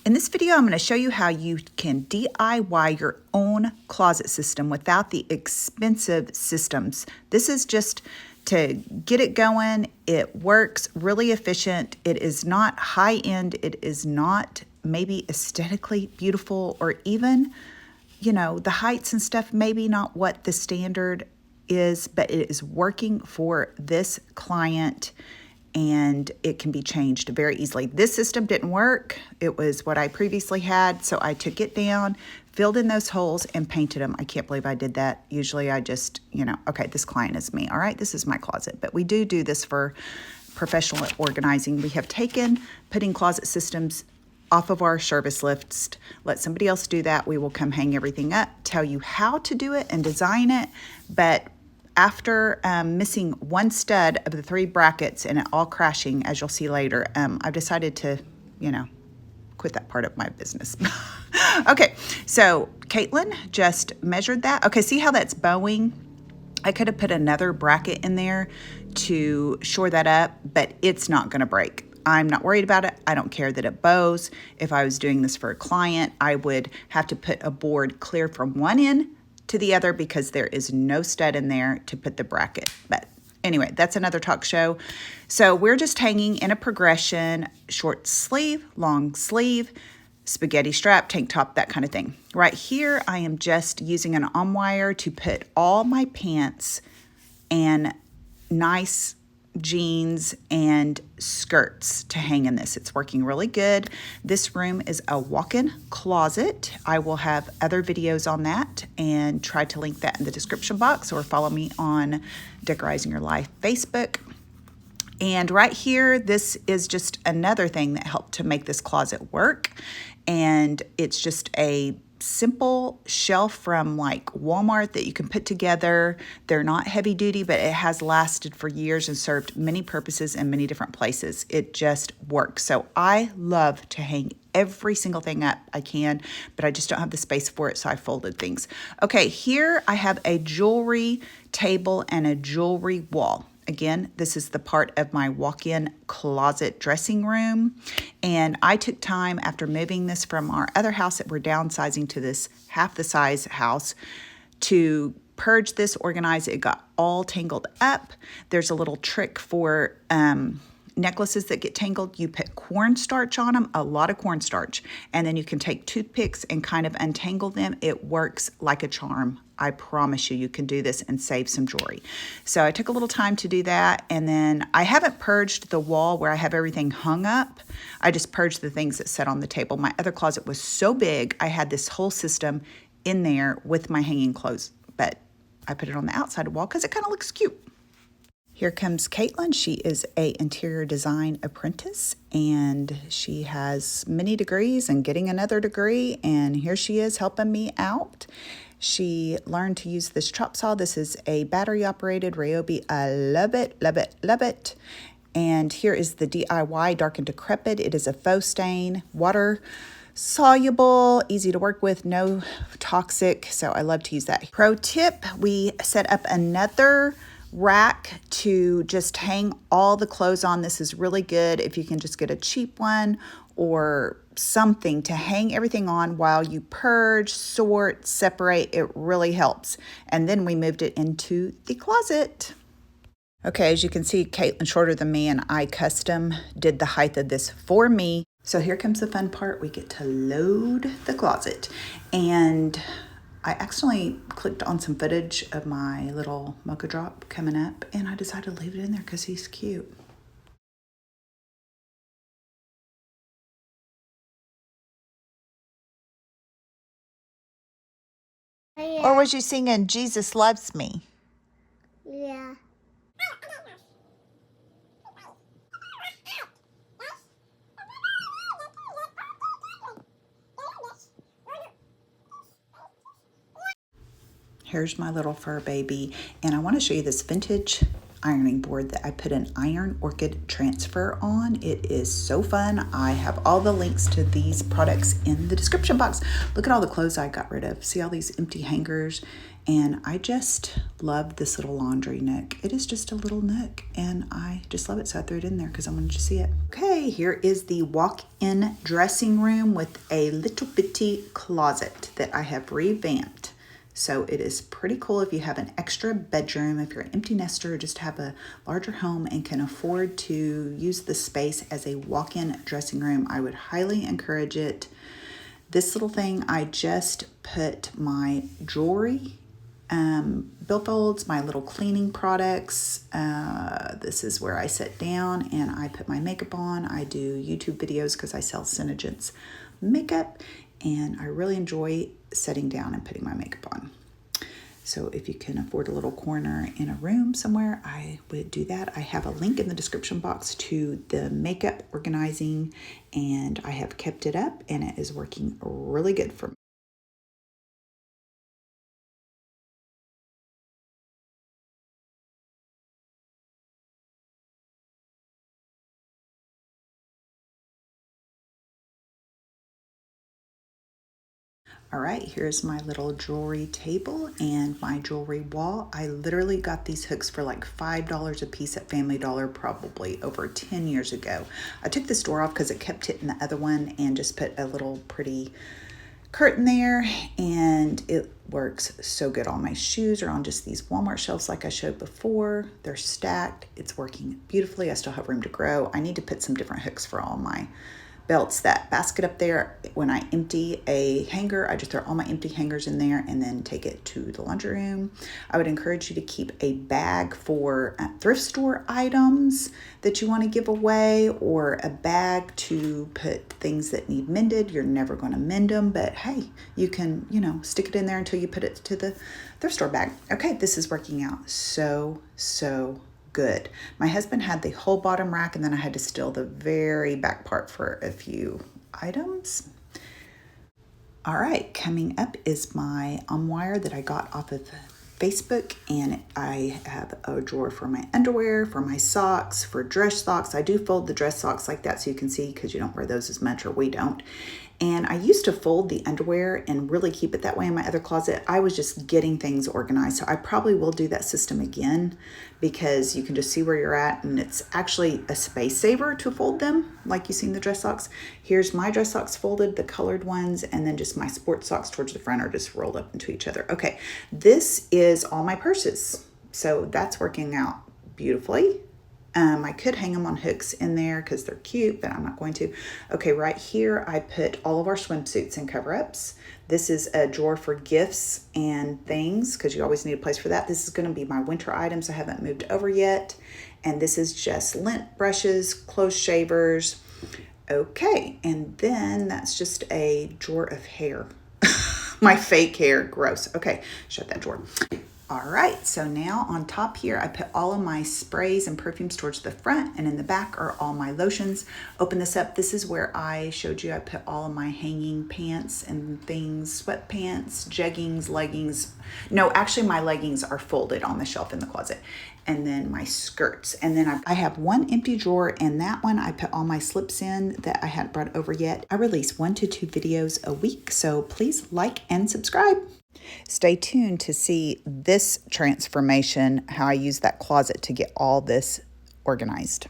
In this video, I'm going to show you how you can DIY your own closet system without the expensive systems. This is just to get it going. It works really efficient. It is not high end. It is not maybe aesthetically beautiful, or even, you know, the heights and stuff, maybe not what the standard is, but it is working for this client. And it can be changed very easily. This system didn't work. It was what I previously had, so I took it down, filled in those holes, and painted them. I can't believe I did that. Usually I just, okay, this client is me. All right, this is my closet. But we do this for professional organizing. We have taken putting closet systems off of our service list. Let somebody else do that. We will come hang everything up, tell you how to do it and design it. But after missing one stud of the 3 brackets and it all crashing, as you'll see later, I've decided to, quit that part of my business. Okay, so Caitlin just measured that. Okay, see how that's bowing? I could have put another bracket in there to shore that up, but it's not gonna break. I'm not worried about it. I don't care that it bows. If I was doing this for a client, I would have to put a board clear from one end to the other because there is no stud in there to put the bracket. But anyway, that's another talk show. So we're just hanging in a progression: short sleeve, long sleeve, spaghetti strap, tank top, that kind of thing. Right here, I am just using an arm wire to put all my pants and nice jeans and skirts to hang in this. It's working really good. This room is a walk-in closet. I will have other videos on that and try to link that in the description box, or follow me on Decorizing Your Life Facebook. And right here, this is just another thing that helped to make this closet work. And it's just a simple shelf from like Walmart that you can put together. They're not heavy duty, but it has lasted for years and served many purposes in many different places. It just works. So I love to hang every single thing up I can, but I just don't have the space for it, so I folded things. Okay, here I have a jewelry table and a jewelry wall. Again, this is the part of my walk-in closet dressing room. And I took time after moving this from our other house that we're downsizing to this half the size house to purge this, organize it. It got all tangled up. There's a little trick for necklaces that get tangled. You put cornstarch on them, a lot of cornstarch, and then you can take toothpicks and kind of untangle them. It works like a charm. I promise you, you can do this and save some jewelry. So I took a little time to do that, and then I haven't purged the wall where I have everything hung up. I just purged the things that sit on the table. My other closet was so big, I had this whole system in there with my hanging clothes, but I put it on the outside of the wall because it kind of looks cute. Here comes Caitlin. She is an interior design apprentice, and she has many degrees and getting another degree, and here she is helping me out. She learned to use this chop saw. This is a battery operated Ryobi. I love it, love it, love it. And here is the DIY Dark and Decrepit. It is a faux stain, water soluble, easy to work with, no toxic, so I love to use that. Pro tip, we set up another rack to just hang all the clothes on. This is really good if you can just get a cheap one or something to hang everything on while you purge, sort, separate. It really helps. And then we moved it into the closet. Okay, as you can see, Caitlin's shorter than me, and I custom did the height of this for me. So here comes the fun part. We get to load the closet. And I accidentally clicked on some footage of my little mocha drop coming up, and I decided to leave it in there because he's cute. Yeah. Or was you singing Jesus Loves Me? Yeah. Here's my little fur baby, and I want to show you this vintage ironing board that I put an Iron Orchid transfer on. It is so fun. I have all the links to these products in the description box. Look at all the clothes I got rid of. See all these empty hangers And I just love this little laundry nook. It is just a little nook and I just love it. So I threw it in there because I wanted you to see it. Okay, here is the walk-in dressing room with a little bitty closet that I have revamped. So it is pretty cool if you have an extra bedroom, if you're an empty nester or just have a larger home and can afford to use the space as a walk-in dressing room. I would highly encourage it. This little thing, I just put my jewelry, billfolds, my little cleaning products. This is where I sit down and I put my makeup on. I do YouTube videos because I sell SeneGence makeup and I really enjoy sitting down and putting my makeup on. So if you can afford a little corner in a room somewhere, I would do that. I have a link in the description box to the makeup organizing and I have kept it up and it is working really good for me. All right, here's my little jewelry table and my jewelry wall. I literally got these hooks for like $5 a piece at Family Dollar probably over 10 years ago. I took this door off because it kept hitting the other one and just put a little pretty curtain there and it works so good. All my shoes are on just these Walmart shelves like I showed before. They're stacked. It's working beautifully. I still have room to grow. I need to put some different hooks for all my belts. That basket up there, when I empty a hanger, I just throw all my empty hangers in there and then take it to the laundry room. I would encourage you to keep a bag for thrift store items that you want to give away or a bag to put things that need mended. You're never going to mend them, but hey, you can, stick it in there until you put it to the thrift store bag. Okay, this is working out so good. My husband had the whole bottom rack and then I had to steal the very back part for a few items. All right, coming up is my wire that I got off of Facebook and I have a drawer for my underwear, for my socks, for dress socks. I do fold the dress socks like that so you can see because you don't wear those as much or we don't. And I used to fold the underwear and really keep it that way in my other closet. I was just getting things organized. So I probably will do that system again because you can just see where you're at and it's actually a space saver to fold them like you've seen the dress socks. Here's my dress socks folded, the colored ones, and then just my sports socks towards the front are just rolled up into each other. Okay, this is all my purses. So that's working out beautifully. I could hang them on hooks in there because they're cute, but I'm not going to. Okay, right here, I put all of our swimsuits and cover-ups. This is a drawer for gifts and things because you always need a place for that. This is going to be my winter items I haven't moved over yet. And this is just lint brushes, clothes shavers. Okay, and then that's just a drawer of hair. My fake hair, gross. Okay, shut that drawer. All right, so now on top here, I put all of my sprays and perfumes towards the front and in the back are all my lotions. Open this up. This is where I showed you I put all of my hanging pants and things, sweatpants, jeggings, leggings. No, actually my leggings are folded on the shelf in the closet. And then my skirts. And then I have one empty drawer and that one I put all my slips in that I hadn't brought over yet. I release 1 to 2 videos a week, so please like and subscribe. Stay tuned to see this transformation, how I use that closet to get all this organized.